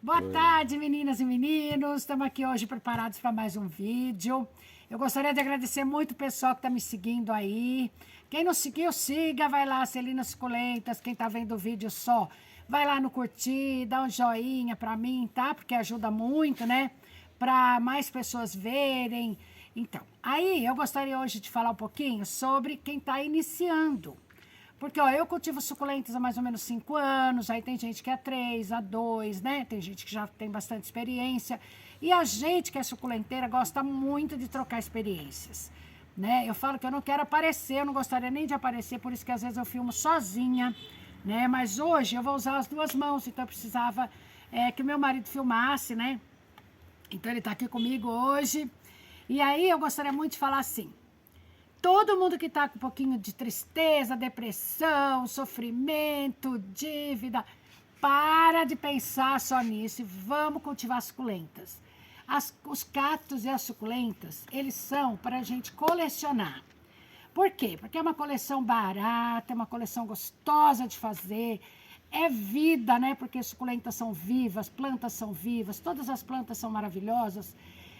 Boa tarde, meninas e meninos. Estamos aqui hoje preparados para mais um vídeo. Eu gostaria de agradecer muito o pessoal que está me seguindo aí. Quem não seguiu, siga. Vai lá, Celina Suculentas. Quem está vendo o vídeo só, vai lá no curtir, dá um joinha para mim, tá? Porque ajuda muito, né? Para mais pessoas verem. Então, aí eu gostaria hoje de falar um pouquinho sobre quem está iniciando. Porque, ó, eu cultivo suculentas há mais ou menos 5 anos, aí tem gente que é 3, há 2, né? Tem gente que já tem bastante experiência. E a gente que é suculenteira gosta muito de trocar experiências, né? Eu falo que eu não quero aparecer, eu não gostaria nem de aparecer, por isso que às vezes eu filmo sozinha, né? Mas hoje eu vou usar as 2 mãos, então eu precisava que o meu marido filmasse, né? Então ele tá aqui comigo hoje. E aí eu gostaria muito de falar assim: todo mundo que está com um pouquinho de tristeza, depressão, sofrimento, dívida, para de pensar só nisso e vamos cultivar suculentas. Os cactos e as suculentas, eles são para a gente colecionar. Por quê? Porque é uma coleção barata, é uma coleção gostosa de fazer, é vida, né? Porque suculentas são vivas, plantas são vivas, todas as plantas são maravilhosas.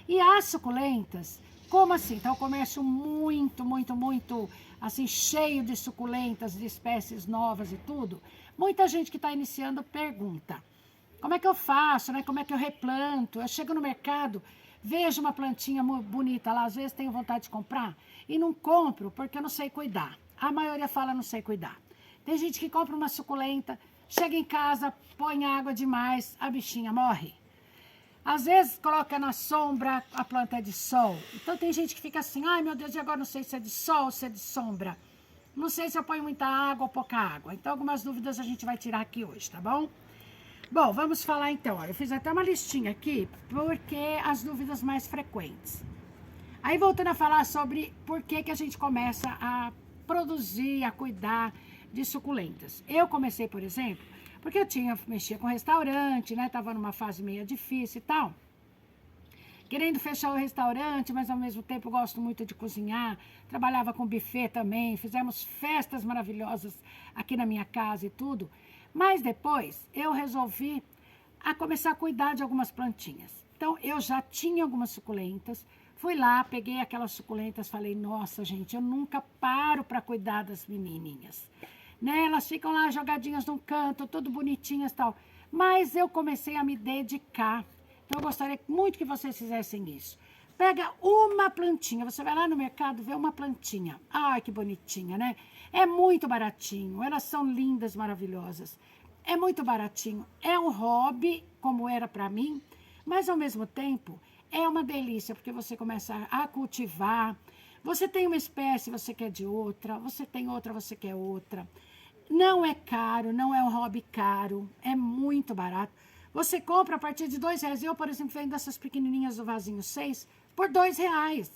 E as suculentas, como assim? Tá um comércio muito, assim, cheio de suculentas, de espécies novas e tudo. Muita gente que está iniciando pergunta: como é que eu faço, né? Como é que eu replanto? Eu chego no mercado, vejo uma plantinha bonita lá, às vezes tenho vontade de comprar e não compro porque eu não sei cuidar. A maioria fala não sei cuidar. Tem gente que compra uma suculenta, chega em casa, põe água demais, a bichinha morre. Às vezes coloca na sombra, a planta é de sol. Então tem gente que fica assim: ai meu Deus, e agora não sei se é de sol ou se é de sombra. Não sei se eu ponho muita água ou pouca água. Então algumas dúvidas a gente vai tirar aqui hoje, tá bom? Bom, vamos falar então. Olha, eu fiz até uma listinha aqui, porque as dúvidas mais frequentes. Aí voltando a falar sobre por que a gente começa a produzir, a cuidar de suculentas. Eu comecei, por exemplo, porque eu mexia com restaurante, né? Tava numa fase meio difícil e tal. Querendo fechar o restaurante, mas ao mesmo tempo gosto muito de cozinhar. Trabalhava com buffet também, fizemos festas maravilhosas aqui na minha casa e tudo. Mas depois eu resolvi começar a cuidar de algumas plantinhas. Então eu já tinha algumas suculentas. Fui lá, peguei aquelas suculentas, falei: nossa, gente, eu nunca paro para cuidar das menininhas. Né? Elas ficam lá jogadinhas num canto, tudo bonitinhas e tal. Mas eu comecei a me dedicar. Então, eu gostaria muito que vocês fizessem isso. Pega uma plantinha, você vai lá no mercado, vê uma plantinha. Ai, que bonitinha, né? É muito baratinho, elas são lindas, maravilhosas. É muito baratinho. É um hobby, como era para mim, mas ao mesmo tempo é uma delícia, porque você começa a cultivar. Você tem uma espécie, você quer de outra. Você tem outra, você quer outra. Não é caro, não é um hobby caro, é muito barato. Você compra a partir de R$2. Eu, por exemplo, vendo essas pequenininhas do vasinho 6 por R$2.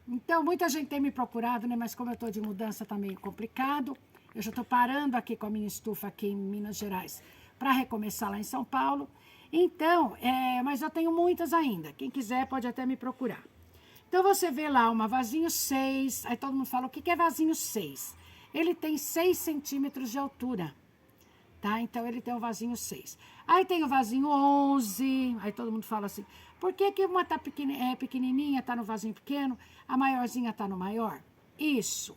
Então, muita gente tem me procurado, né? Mas como eu estou de mudança, tá meio complicado. Eu já estou parando aqui com a minha estufa aqui em Minas Gerais para recomeçar lá em São Paulo. Então, mas eu tenho muitas ainda. Quem quiser pode até me procurar. Então, você vê lá uma vasinho 6. Aí todo mundo fala: o que é vasinho 6? Ele tem 6 centímetros de altura, tá? Então, ele tem o vasinho 6. Aí tem o vasinho 11. Aí todo mundo fala assim: por que uma tá pequenininha, tá no vasinho pequeno, a maiorzinha tá no maior? Isso.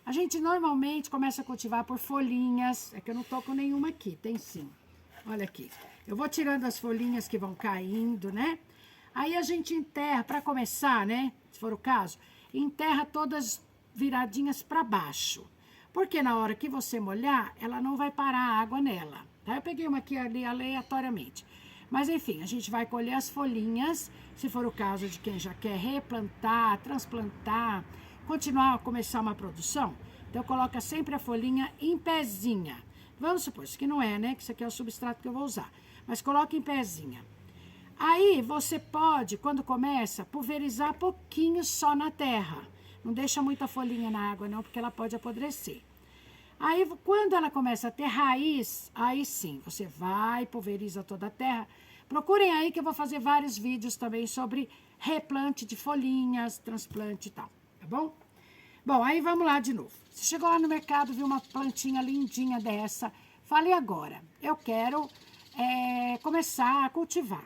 A gente normalmente começa a cultivar por folhinhas. É que eu não tô com nenhuma aqui, tem sim. Olha aqui. Eu vou tirando as folhinhas que vão caindo, né? Aí a gente enterra, para começar, né? Se for o caso, enterra todas viradinhas para baixo. Porque na hora que você molhar, ela não vai parar a água nela. Tá? Eu peguei uma aqui ali aleatoriamente. Mas enfim, a gente vai colher as folhinhas, se for o caso de quem já quer replantar, transplantar, continuar a começar uma produção. Então coloca sempre a folhinha em pezinha. Vamos supor, isso aqui não é, né? Que isso aqui é o substrato que eu vou usar. Mas coloca em pezinha. Aí você pode, quando começa, pulverizar pouquinho só na terra. Não deixa muita folhinha na água não, porque ela pode apodrecer. Aí, quando ela começa a ter raiz, aí sim, você vai, pulveriza toda a terra. Procurem aí que eu vou fazer vários vídeos também sobre replante de folhinhas, transplante e tal, tá bom? Bom, aí vamos lá de novo. Você chegou lá no mercado, viu uma plantinha lindinha dessa. Fale agora, eu quero começar a cultivar.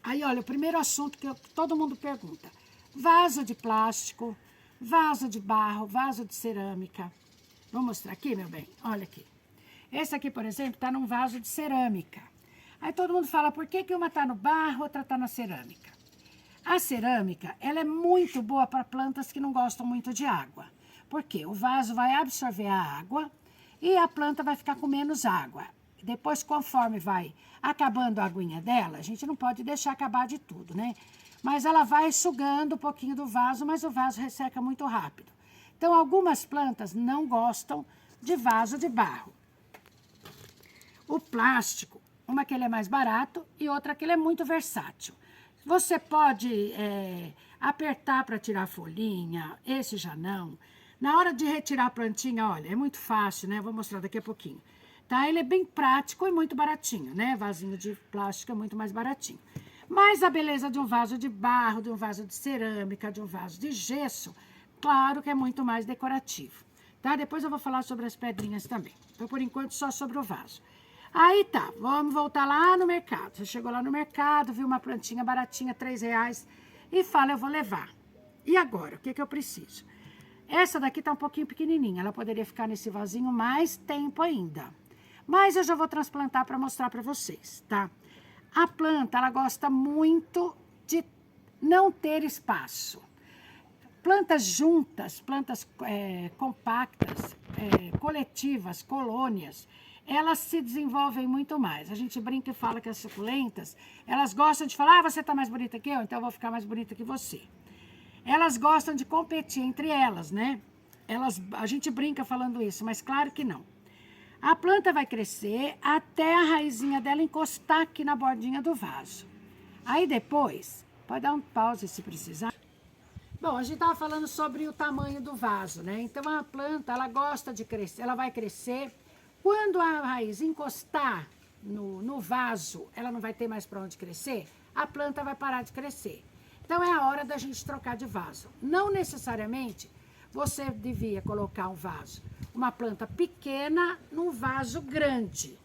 Aí, olha, o primeiro assunto que todo mundo pergunta. Vaso de plástico, vaso de barro, vaso de cerâmica. Vou mostrar aqui, meu bem, olha aqui. Esse aqui, por exemplo, está num vaso de cerâmica. Aí todo mundo fala, por que uma está no barro, outra está na cerâmica? A cerâmica, ela é muito boa para plantas que não gostam muito de água. Por quê? O vaso vai absorver a água e a planta vai ficar com menos água. Depois, conforme vai acabando a aguinha dela, a gente não pode deixar acabar de tudo, né? Mas ela vai sugando um pouquinho do vaso, mas o vaso resseca muito rápido. Então, algumas plantas não gostam de vaso de barro. O plástico, uma que ele é mais barato e outra que ele é muito versátil. Você pode apertar para tirar a folhinha, esse já não. Na hora de retirar a plantinha, olha, é muito fácil, né? Vou mostrar daqui a pouquinho. Tá? Ele é bem prático e muito baratinho, né? Vasinho de plástico é muito mais baratinho. Mas a beleza de um vaso de barro, de um vaso de cerâmica, de um vaso de gesso, claro que é muito mais decorativo. Tá? Depois eu vou falar sobre as pedrinhas também. Então, por enquanto, só sobre o vaso. Aí tá, vamos voltar lá no mercado. Você chegou lá no mercado, viu uma plantinha baratinha, R$3, e fala, eu vou levar. E agora, o que eu preciso? Essa daqui tá um pouquinho pequenininha, ela poderia ficar nesse vasinho mais tempo ainda. Mas eu já vou transplantar para mostrar para vocês, tá? A planta, ela gosta muito de não ter espaço. Plantas juntas, plantas compactas, coletivas, colônias, elas se desenvolvem muito mais. A gente brinca e fala que as suculentas, elas gostam de falar, você está mais bonita que eu, então eu vou ficar mais bonita que você. Elas gostam de competir entre elas, né? A gente brinca falando isso, mas claro que não. A planta vai crescer até a raizinha dela encostar aqui na bordinha do vaso. Aí depois, pode dar um pause se precisar. Bom, a gente estava falando sobre o tamanho do vaso, né? Então, a planta, ela gosta de crescer, ela vai crescer. Quando a raiz encostar no vaso, ela não vai ter mais para onde crescer, a planta vai parar de crescer. Então, é a hora da gente trocar de vaso. Não necessariamente você devia colocar um vaso, uma planta pequena num vaso grande,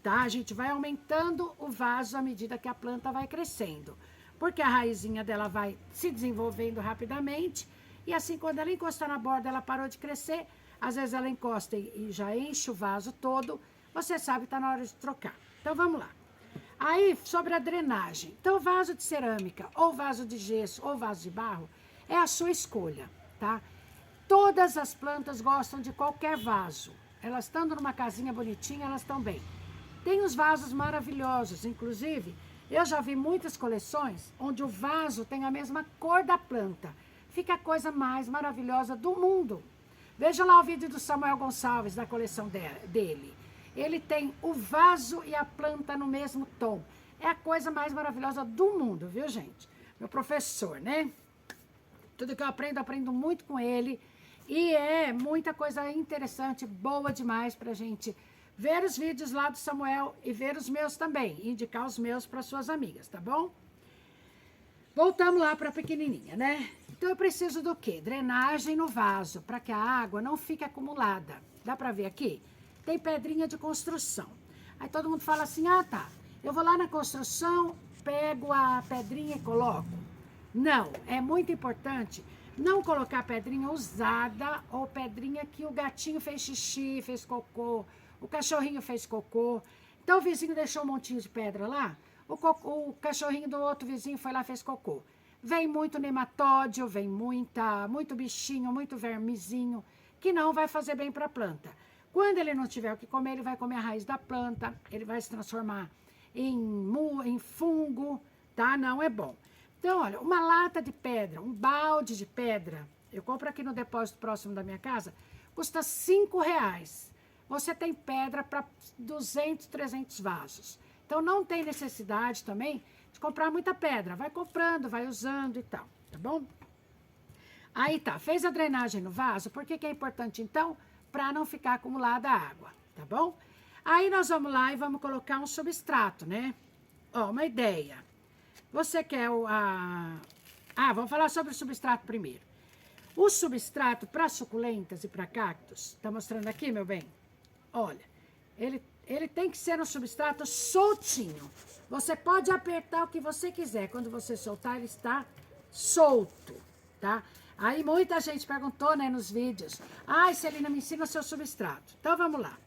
tá? A gente vai aumentando o vaso à medida que a planta vai crescendo, porque a raizinha dela vai se desenvolvendo rapidamente e assim, quando ela encostar na borda, ela parou de crescer, às vezes ela encosta e já enche o vaso todo, você sabe que está na hora de trocar. Então, vamos lá. Aí, sobre a drenagem. Então, vaso de cerâmica, ou vaso de gesso, ou vaso de barro, é a sua escolha, tá? Todas as plantas gostam de qualquer vaso. Elas estando numa casinha bonitinha, elas estão bem. Tem uns vasos maravilhosos, inclusive, eu já vi muitas coleções onde o vaso tem a mesma cor da planta. Fica a coisa mais maravilhosa do mundo. Veja lá o vídeo do Samuel Gonçalves, da coleção dele. Ele tem o vaso e a planta no mesmo tom. É a coisa mais maravilhosa do mundo, viu, gente? Meu professor, né? Tudo que eu aprendo muito com ele. E é muita coisa interessante, boa demais pra gente ver os vídeos lá do Samuel e ver os meus também. E indicar os meus para suas amigas, tá bom? Voltamos lá para a pequenininha, né? Então, eu preciso do quê? Drenagem no vaso, para que a água não fique acumulada. Dá para ver aqui? Tem pedrinha de construção. Aí todo mundo fala assim, ah, tá, eu vou lá na construção, pego a pedrinha e coloco. Não, é muito importante não colocar pedrinha usada ou pedrinha que o gatinho fez xixi, fez cocô, o cachorrinho fez cocô. Então, o vizinho deixou um montinho de pedra lá, o cachorrinho do outro vizinho foi lá e fez cocô. Vem muito nematódio, vem muito bichinho, muito vermezinho, que não vai fazer bem para a planta. Quando ele não tiver o que comer, ele vai comer a raiz da planta, ele vai se transformar em fungo, tá? Não é bom. Então, olha, uma lata de pedra, um balde de pedra, eu compro aqui no depósito próximo da minha casa, custa R$5. Você tem pedra para 200, 300 vasos. Então, não tem necessidade também de comprar muita pedra. Vai comprando, vai usando e tal, tá bom? Aí tá, fez a drenagem no vaso, por que é importante então? Para não ficar acumulada a água, tá bom? Aí nós vamos lá e vamos colocar um substrato, né? Ó, uma ideia. Você quer vamos falar sobre o substrato primeiro. O substrato para suculentas e para cactos, tá mostrando aqui, meu bem? Olha, ele tem que ser um substrato soltinho. Você pode apertar o que você quiser. Quando você soltar, ele está solto, tá? Aí muita gente perguntou, né, nos vídeos. Ai, Celina, me ensina o seu substrato. Então, vamos lá.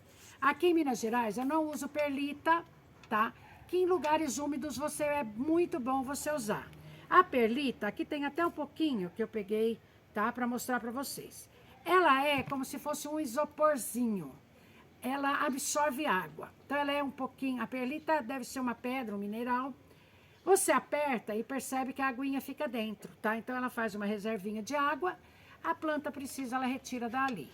Aqui em Minas Gerais, eu não uso perlita, tá? Que em lugares úmidos é muito bom você usar. A perlita, aqui tem até um pouquinho que eu peguei, tá? Para mostrar para vocês. Ela é como se fosse um isoporzinho. Ela absorve água. Então, ela é um pouquinho... A perlita deve ser uma pedra, um mineral. Você aperta e percebe que a aguinha fica dentro, tá? Então, ela faz uma reservinha de água. A planta precisa, ela retira dali.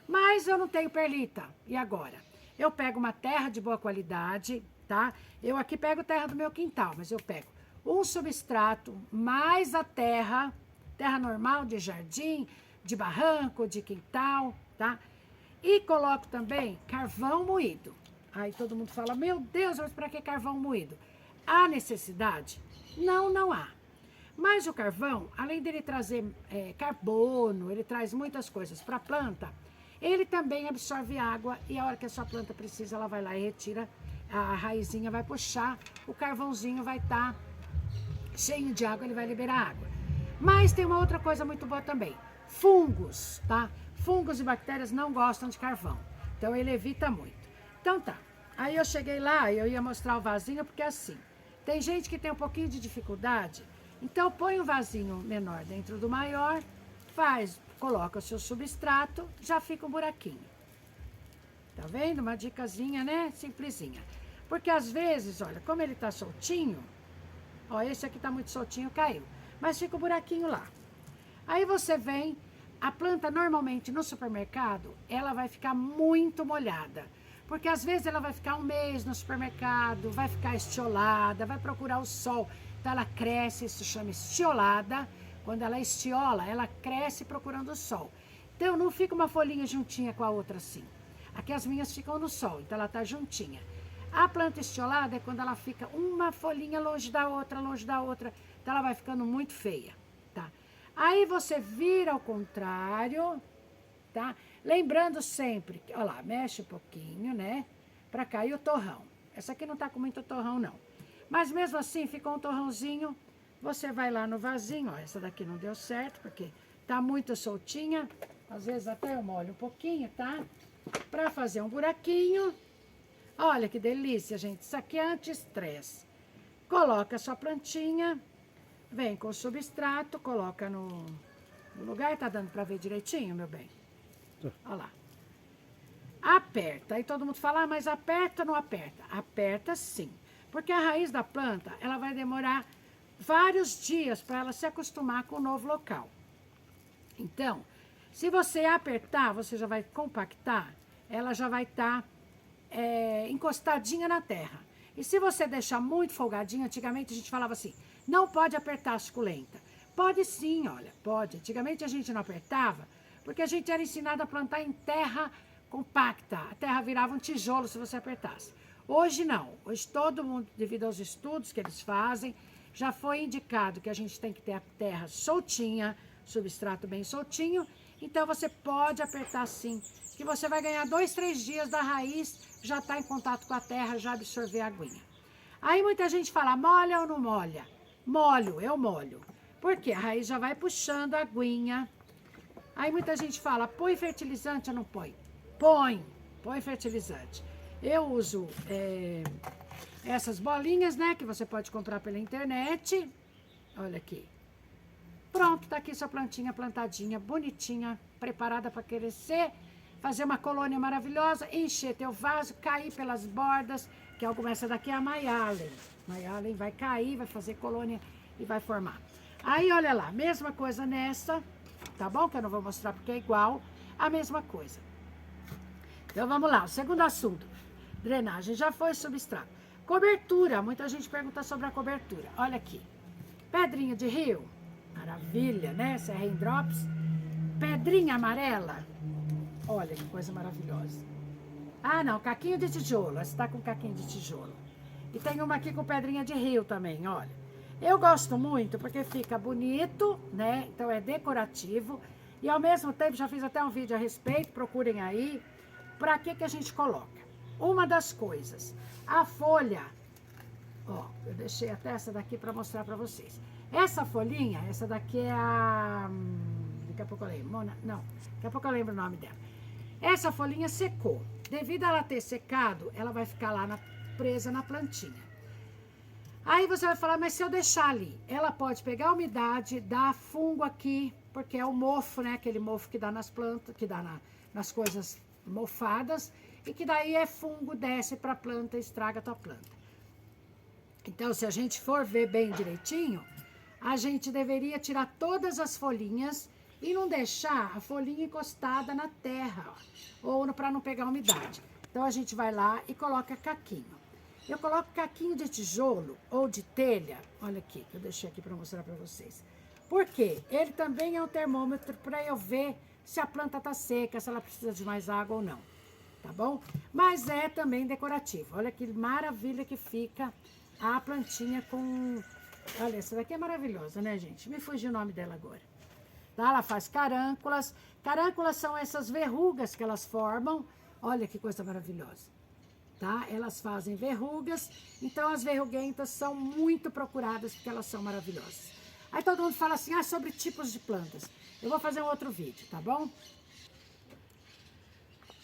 Mas eu não tenho perlita. E agora? Eu pego uma terra de boa qualidade, tá? Eu aqui pego terra do meu quintal, mas eu pego um substrato mais a terra normal de jardim, de barranco, de quintal, tá? E coloco também carvão moído. Aí todo mundo fala, meu Deus, mas para que carvão moído? Há necessidade? Não, não há. Mas o carvão, além dele trazer carbono, ele traz muitas coisas para a planta, ele também absorve água e a hora que a sua planta precisa, ela vai lá e retira, a raizinha vai puxar, o carvãozinho vai estar cheio de água, ele vai liberar água. Mas tem uma outra coisa muito boa também, fungos, tá? Fungos e bactérias não gostam de carvão, então ele evita muito. Então tá, aí eu cheguei lá e eu ia mostrar o vasinho, porque assim, tem gente que tem um pouquinho de dificuldade, então põe um vasinho menor dentro do maior, coloca o seu substrato, já fica um buraquinho. Tá vendo? Uma dicasinha, né? Simplesinha. Porque às vezes, olha, como ele tá soltinho, ó, esse aqui tá muito soltinho, caiu. Mas fica o buraquinho lá. Aí você vem, a planta normalmente no supermercado, ela vai ficar muito molhada. Porque às vezes ela vai ficar um mês no supermercado, vai ficar estiolada, vai procurar o sol. Então ela cresce, isso chama estiolada. Quando ela estiola, ela cresce procurando o sol. Então não fica uma folhinha juntinha com a outra assim. Aqui as minhas ficam no sol, então ela tá juntinha. A planta estiolada é quando ela fica uma folhinha longe da outra, então ela vai ficando muito feia, tá? Aí você vira ao contrário, tá? Lembrando sempre, olha lá, mexe um pouquinho, né? Pra cair o torrão. Essa aqui não tá com muito torrão, não. Mas mesmo assim, ficou um torrãozinho, você vai lá no vasinho, ó, essa daqui não deu certo, porque tá muito soltinha. Às vezes até eu molho um pouquinho, tá? Pra fazer um buraquinho. Olha que delícia, gente. Isso aqui é anti-estresse. Coloca a sua plantinha, vem com o substrato, coloca no lugar. Tá dando pra ver direitinho, meu bem? Olha lá. Aperta. Aí todo mundo fala, mas aperta ou não aperta? Aperta sim. Porque a raiz da planta, ela vai demorar vários dias para ela se acostumar com o novo local. Então, se você apertar, você já vai compactar, ela já vai estar encostadinha na terra. E se você deixar muito folgadinha, antigamente a gente falava assim, não pode apertar a suculenta. Pode sim, olha, pode. Antigamente a gente não apertava, porque a gente era ensinado a plantar em terra compacta. A terra virava um tijolo se você apertasse. Hoje não. Hoje todo mundo, devido aos estudos que eles fazem, já foi indicado que a gente tem que ter a terra soltinha, substrato bem soltinho. Então você pode apertar sim, que você vai ganhar 2, 3 dias da raiz, já está em contato com a terra, já absorver a aguinha. Aí muita gente fala, molha ou não molha? Molho, eu molho. Por quê? A raiz já vai puxando a aguinha. Aí muita gente fala, põe fertilizante ou não põe? Põe fertilizante. Eu uso essas bolinhas, né, que você pode comprar pela internet. Olha aqui. Pronto, tá aqui sua plantinha plantadinha, bonitinha, preparada para crescer, fazer uma colônia maravilhosa, encher teu vaso, cair pelas bordas, que essa daqui é a Mayalen. Mayalen vai cair, vai fazer colônia e vai formar. Aí, olha lá, mesma coisa nessa, tá bom? Que eu não vou mostrar porque é igual, a mesma coisa. Então, vamos lá, o segundo assunto. Drenagem, já foi substrato. Cobertura, muita gente pergunta sobre a cobertura. Olha aqui, pedrinha de rio, maravilha, né? Essa é Raindrops. Pedrinha amarela, olha que coisa maravilhosa. Ah, não, caquinho de tijolo, essa tá com caquinho de tijolo. E tem uma aqui com pedrinha de rio também, olha. Eu gosto muito porque fica bonito, né? Então é decorativo. E ao mesmo tempo, já fiz até um vídeo a respeito, procurem aí. Pra que a gente coloca? uma das coisas. A folha, ó, eu deixei até essa daqui para mostrar para vocês. Essa folhinha, essa daqui é a... daqui a pouco eu lembro. Não, daqui a pouco eu lembro o nome dela. Essa folhinha secou. Devido a ela ter secado, ela vai ficar lá presa na plantinha. Aí você vai falar, mas se eu deixar ali, ela pode pegar a umidade, dar fungo aqui, porque é o mofo, né? Aquele mofo que dá nas plantas, que dá nas coisas mofadas, e que daí é fungo, desce para a planta e estraga a tua planta. Então, se a gente for ver bem direitinho, a gente deveria tirar todas as folhinhas e não deixar a folhinha encostada na terra, ou para não pegar umidade. Então, a gente vai lá e coloca caquinho. Eu coloco caquinho de tijolo ou de telha, olha aqui, que eu deixei aqui para mostrar para vocês. Por quê? Ele também é um termômetro para eu ver se a planta está seca, se ela precisa de mais água ou não, tá bom? Mas é também decorativo. Olha que maravilha que fica a plantinha com... Olha, essa daqui é maravilhosa, né, gente? Me fugiu o nome dela agora. Tá? Ela faz carânculas. Carânculas são essas verrugas que elas formam. Olha que coisa maravilhosa. Tá? Elas fazem verrugas, então as verruguentas são muito procuradas porque elas são maravilhosas. Aí todo mundo fala assim, sobre tipos de plantas. Eu vou fazer um outro vídeo, tá bom?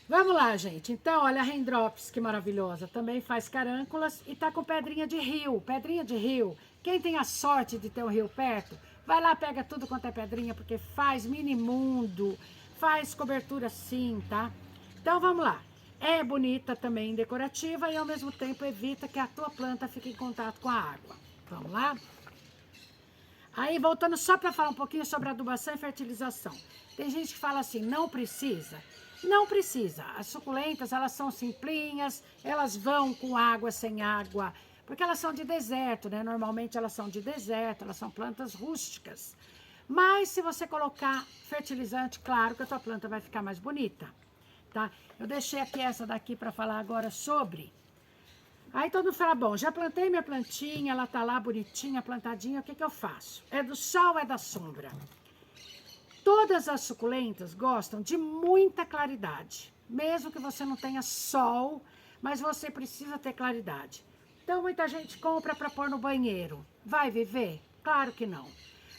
Vamos lá, gente. Então, olha a Raindrops, que maravilhosa. Também faz carânculas e tá com pedrinha de rio. Pedrinha de rio. Quem tem a sorte de ter um rio perto, vai lá, pega tudo quanto é pedrinha, porque faz mini mundo, faz cobertura sim, tá? Então, vamos lá. É bonita também, decorativa e ao mesmo tempo evita que a tua planta fique em contato com a água. Vamos lá? Aí, voltando só para falar um pouquinho sobre adubação e fertilização. Tem gente que fala assim, não precisa. Não precisa. As suculentas, elas são simplinhas, elas vão com água, sem água, porque elas são de deserto, né? Normalmente elas são de deserto, elas são plantas rústicas. Mas se você colocar fertilizante, claro que a tua planta vai ficar mais bonita. Tá? Eu deixei aqui essa daqui para falar agora sobre. Aí todo mundo fala, bom, já plantei minha plantinha, ela tá lá bonitinha, plantadinha, o que que eu faço? É do sol ou é da sombra? Todas as suculentas gostam de muita claridade. Mesmo que você não tenha sol, mas você precisa ter claridade. Então muita gente compra para pôr no banheiro. Vai viver? Claro que não.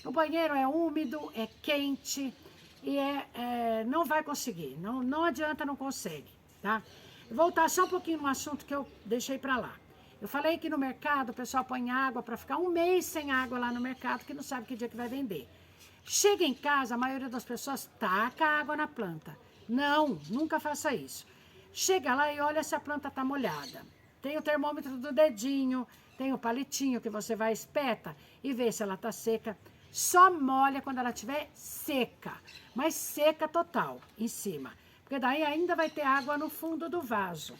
No banheiro é úmido, é quente... E não vai conseguir, não adianta, não consegue, tá? Vou voltar só um pouquinho no assunto que eu deixei para lá. Eu falei que no mercado o pessoal põe água para ficar um mês sem água lá no mercado, que não sabe que dia que vai vender. Chega em casa, a maioria das pessoas taca água na planta. Não, nunca faça isso. Chega lá e olha se a planta tá molhada. Tem o termômetro do dedinho, tem o palitinho que você vai espeta e vê se ela tá seca. Só molha quando ela estiver seca, mas seca total, em cima. Porque daí ainda vai ter água no fundo do vaso.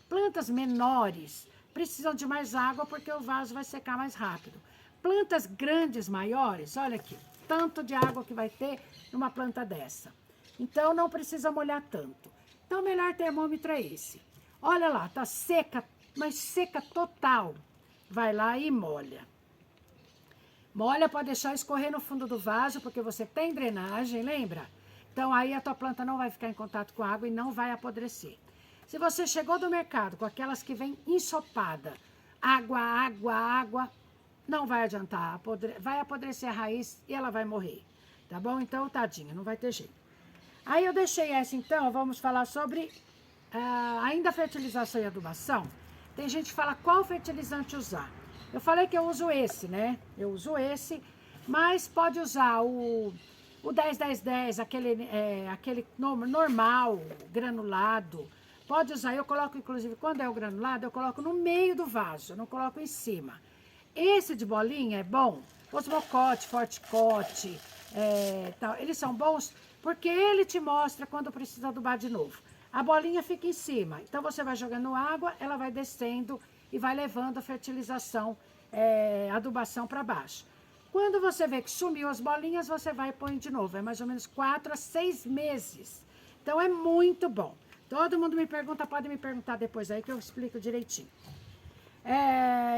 Plantas menores precisam de mais água porque o vaso vai secar mais rápido. Plantas grandes, maiores, olha aqui, tanto de água que vai ter numa planta dessa. Então não precisa molhar tanto. Então o melhor termômetro é esse. Olha lá, tá seca, mas seca total. Vai lá e molha. Molha, pode deixar escorrer no fundo do vaso, porque você tem drenagem, lembra? Então, aí a tua planta não vai ficar em contato com a água e não vai apodrecer. Se você chegou do mercado com aquelas que vem ensopada, água, água, água, não vai adiantar, vai apodrecer a raiz e ela vai morrer, tá bom? Então, tadinha, não vai ter jeito. Aí eu deixei essa, então, vamos falar sobre ainda fertilização e adubação. Tem gente que fala qual fertilizante usar. Eu falei que eu uso esse, né? Eu uso esse, mas pode usar o 10-10-10, aquele normal, granulado. Pode usar, eu coloco, inclusive, quando é o granulado, eu coloco no meio do vaso, eu não coloco em cima. Esse de bolinha é bom, Osmocote, Forticote, tal, eles são bons porque ele te mostra quando precisa adubar de novo. A bolinha fica em cima, então você vai jogando água, ela vai descendo e vai levando a fertilização, adubação para baixo. Quando você vê que sumiu as bolinhas, você vai e põe de novo. É mais ou menos 4 a 6 meses. Então, é muito bom. Todo mundo me pergunta, pode me perguntar depois aí que eu explico direitinho.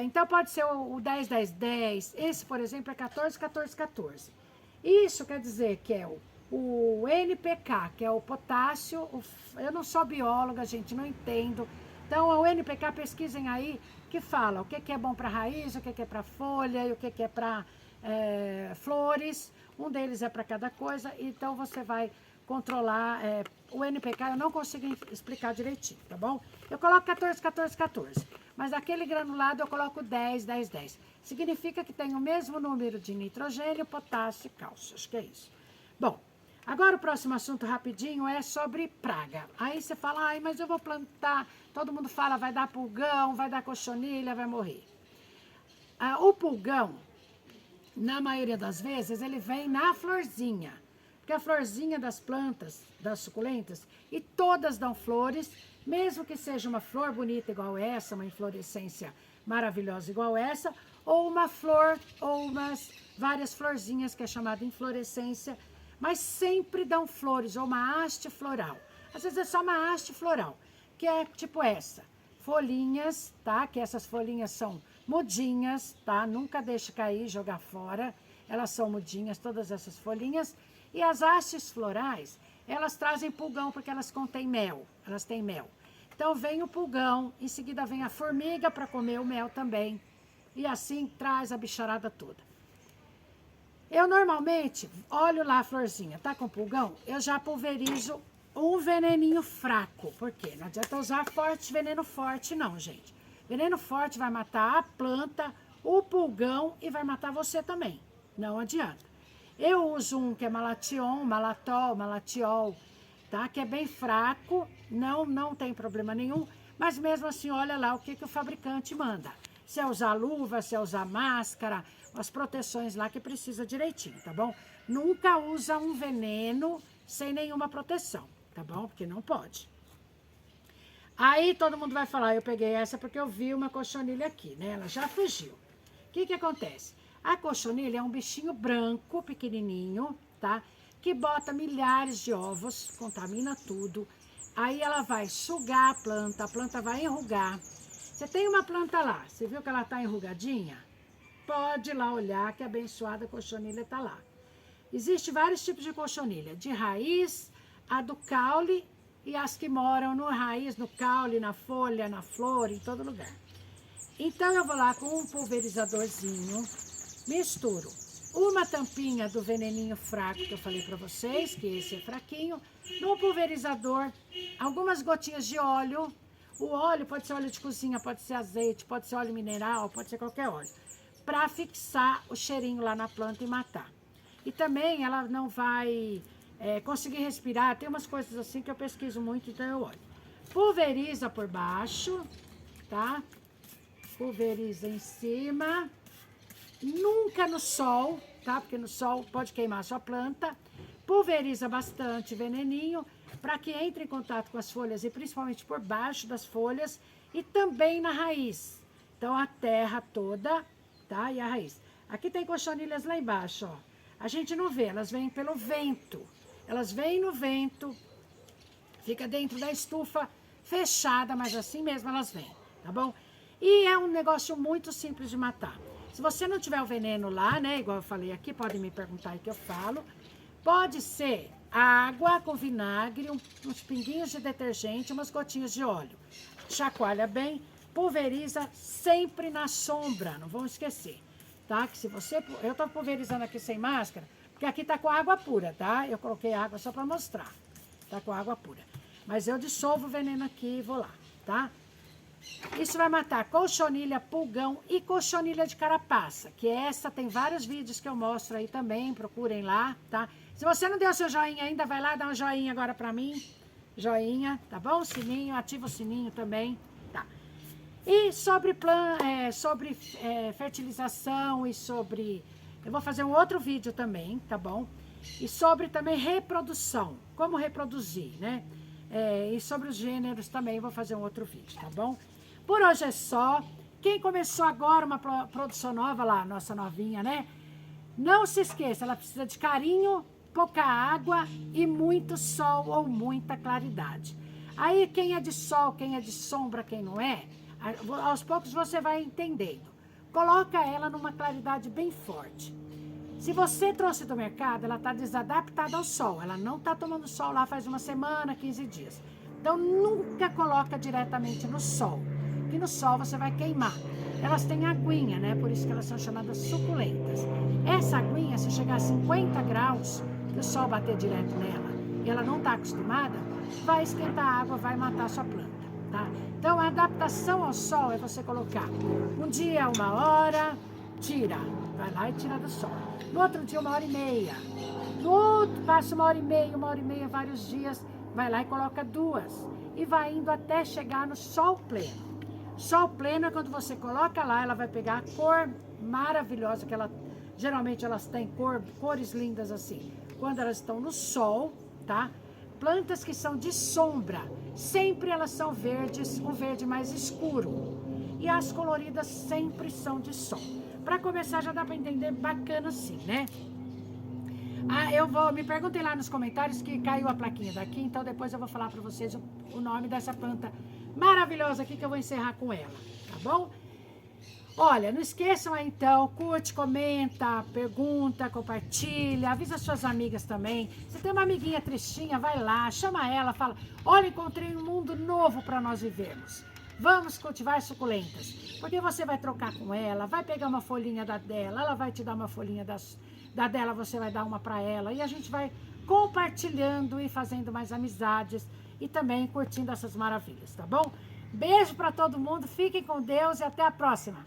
Então, pode ser o 10-10-10. Esse, por exemplo, é 14-14-14. Isso quer dizer que é o NPK, que é o potássio. Eu não sou bióloga, gente, não entendo. Então, a UNPK, pesquisem aí, que fala o que é bom para raiz, o que é para folha e o que é para flores. Um deles é para cada coisa, então você vai controlar. O NPK eu não consigo explicar direitinho, tá bom? Eu coloco 14, 14, 14, mas aquele granulado eu coloco 10, 10, 10. Significa que tem o mesmo número de nitrogênio, potássio e cálcio, acho que é isso. Bom, agora o próximo assunto rapidinho é sobre praga. Aí você fala, ai, mas eu vou plantar, todo mundo fala, vai dar pulgão, vai dar cochonilha, vai morrer. O pulgão, na maioria das vezes, ele vem na florzinha. Porque a florzinha das plantas, das suculentas, e todas dão flores, mesmo que seja uma flor bonita igual essa, uma inflorescência maravilhosa igual essa, ou uma flor, ou umas várias florzinhas, que é chamada inflorescência, mas sempre dão flores, ou uma haste floral. Às vezes é só uma haste floral, que é tipo essa. Folhinhas, tá? Que essas folhinhas são mudinhas, tá? Nunca deixe cair, jogar fora. Elas são mudinhas, todas essas folhinhas. E as hastes florais, elas trazem pulgão porque elas contêm mel, elas têm mel. Então vem o pulgão, em seguida vem a formiga para comer o mel também. E assim traz a bicharada toda. Eu normalmente olho lá a florzinha, tá com pulgão? Eu já pulverizo um veneninho fraco. Por quê? Não adianta usar veneno forte não, gente. Veneno forte vai matar a planta, o pulgão e vai matar você também. Não adianta. Eu uso um que é malation, malatiol, tá? Que é bem fraco, não tem problema nenhum, mas mesmo assim, olha lá o que o fabricante manda. Se é usar luva, se é usar máscara, as proteções lá que precisa direitinho, tá bom? Nunca usa um veneno sem nenhuma proteção, tá bom? Porque não pode. Aí todo mundo vai falar, eu peguei essa porque eu vi uma cochonilha aqui, né? Ela já fugiu. O que acontece? A cochonilha é um bichinho branco, pequenininho, tá? Que bota milhares de ovos, contamina tudo. Aí ela vai sugar a planta vai enrugar. Você tem uma planta lá, você viu que ela tá enrugadinha? Pode ir lá olhar que a abençoada cochonilha tá lá. Existem vários tipos de cochonilha, de raiz, a do caule e as que moram no raiz, no caule, na folha, na flor, em todo lugar. Então eu vou lá com um pulverizadorzinho, misturo uma tampinha do veneninho fraco que eu falei para vocês, que esse é fraquinho, no pulverizador, algumas gotinhas de óleo. O óleo pode ser óleo de cozinha, pode ser azeite, pode ser óleo mineral, pode ser qualquer óleo, para fixar o cheirinho lá na planta e matar. E também ela não vai conseguir respirar, tem umas coisas assim que eu pesquiso muito, então eu olho. Pulveriza por baixo, tá? Pulveriza em cima. Nunca no sol, tá? Porque no sol pode queimar a sua planta. Pulveriza bastante veneninho para que entre em contato com as folhas e principalmente por baixo das folhas e também na raiz. Então a terra toda, tá? E a raiz. Aqui tem cochonilhas lá embaixo, ó. A gente não vê, elas vêm pelo vento. Elas vêm no vento, fica dentro da estufa fechada, mas assim mesmo elas vêm, tá bom? E é um negócio muito simples de matar. Se você não tiver o veneno lá, né, igual eu falei aqui, podem me perguntar aí que eu falo. Pode ser água com vinagre, uns pinguinhos de detergente, umas gotinhas de óleo. Chacoalha bem, pulveriza sempre na sombra, não vão esquecer, tá? Que se você... Eu tô pulverizando aqui sem máscara, porque aqui tá com água pura, tá? Eu coloquei água só para mostrar. Tá com água pura. Mas eu dissolvo o veneno aqui e vou lá, tá? Isso vai matar cochonilha, pulgão e cochonilha de carapaça, que essa tem vários vídeos que eu mostro aí também, procurem lá, tá? Se você não deu seu joinha ainda, vai lá dar um joinha agora pra mim, joinha, tá bom? Sininho, ativa o sininho também, tá? E sobre fertilização e sobre... Eu vou fazer um outro vídeo também, tá bom? E sobre também reprodução, como reproduzir, né? E sobre os gêneros também vou fazer um outro vídeo, tá bom? Por hoje é só. Quem começou agora uma produção nova lá, nossa novinha, né? Não se esqueça, ela precisa de carinho, pouca água e muito sol ou muita claridade. Aí quem é de sol, quem é de sombra, quem não é, aos poucos você vai entendendo. Coloca ela numa claridade bem forte. Se você trouxe do mercado, ela está desadaptada ao sol. Ela não está tomando sol lá faz uma semana, 15 dias. Então, nunca coloca diretamente no sol, porque no sol você vai queimar. Elas têm aguinha, né? Por isso que elas são chamadas suculentas. Essa aguinha, se chegar a 50 graus, que o sol bater direto nela, e ela não está acostumada, vai esquentar a água, vai matar a sua planta, tá? Então, a adaptação ao sol é você colocar um dia, 1 hora, tira, vai lá e tira do sol. No outro dia, 1 hora e meia. No outro, passa 1 hora e meia, vários dias, vai lá e coloca 2. E vai indo até chegar no sol pleno. Sol pleno é quando você coloca lá, ela vai pegar a cor maravilhosa, que ela, geralmente elas têm cores lindas assim. Quando elas estão no sol, tá? Plantas que são de sombra, sempre elas são verdes, um verde mais escuro. E as coloridas sempre são de sol. Para começar, já dá para entender bacana assim, né? Me perguntem lá nos comentários que caiu a plaquinha daqui, então depois eu vou falar para vocês o nome dessa planta maravilhosa aqui que eu vou encerrar com ela, tá bom? Olha, não esqueçam aí então, curte, comenta, pergunta, compartilha, avisa suas amigas também. Se tem uma amiguinha tristinha, vai lá, chama ela, fala, olha, encontrei um mundo novo para nós vivermos. Vamos cultivar suculentas, porque você vai trocar com ela, vai pegar uma folhinha da dela, ela vai te dar uma folhinha da dela, você vai dar uma para ela, e a gente vai compartilhando e fazendo mais amizades e também curtindo essas maravilhas, tá bom? Beijo para todo mundo, fiquem com Deus e até a próxima!